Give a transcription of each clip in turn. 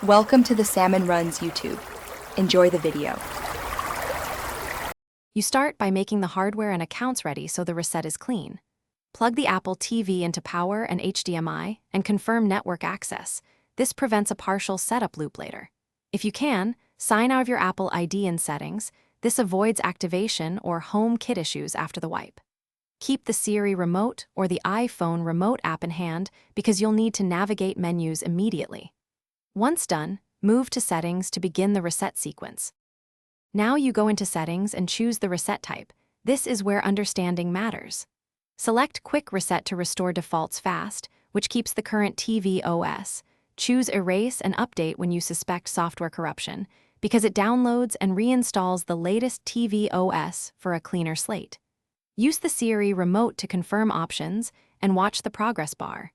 Welcome to the Salmon Runs YouTube. Enjoy the video. You start by making the hardware and accounts ready so the reset is clean. Plug the Apple TV into power and HDMI and confirm network access. This prevents a partial setup loop later. If you can, sign out of your Apple ID in settings. This avoids activation or HomeKit issues after the wipe. Keep the Siri remote or the iPhone remote app in hand because you'll need to navigate menus immediately. Once done, move to Settings to begin the reset sequence. Now you go into Settings and choose the reset type. This is where understanding matters. Select Quick Reset to restore defaults fast, which keeps the current TV OS. Choose Erase and Update when you suspect software corruption, because it downloads and reinstalls the latest TV OS for a cleaner slate. Use the Siri remote to confirm options and watch the progress bar.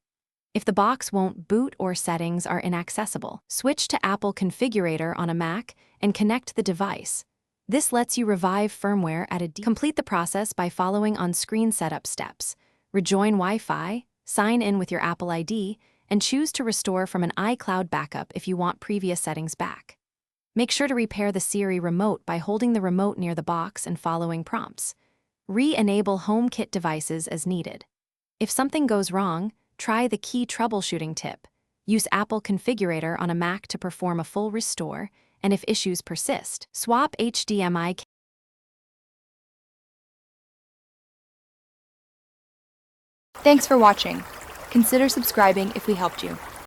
If the box won't boot or settings are inaccessible, switch to Apple Configurator on a Mac and connect the device. This lets you revive firmware at a Complete the process by following on-screen setup steps. Rejoin Wi-Fi, sign in with your Apple ID, and choose to restore from an iCloud backup if you want previous settings back. Make sure to repair the Siri remote by holding the remote near the box and following prompts. Re-enable HomeKit devices as needed. If something goes wrong, try the key troubleshooting tip. Use Apple Configurator on a Mac to perform a full restore, and if issues persist, swap HDMI. Thanks for watching. Consider subscribing if we helped you.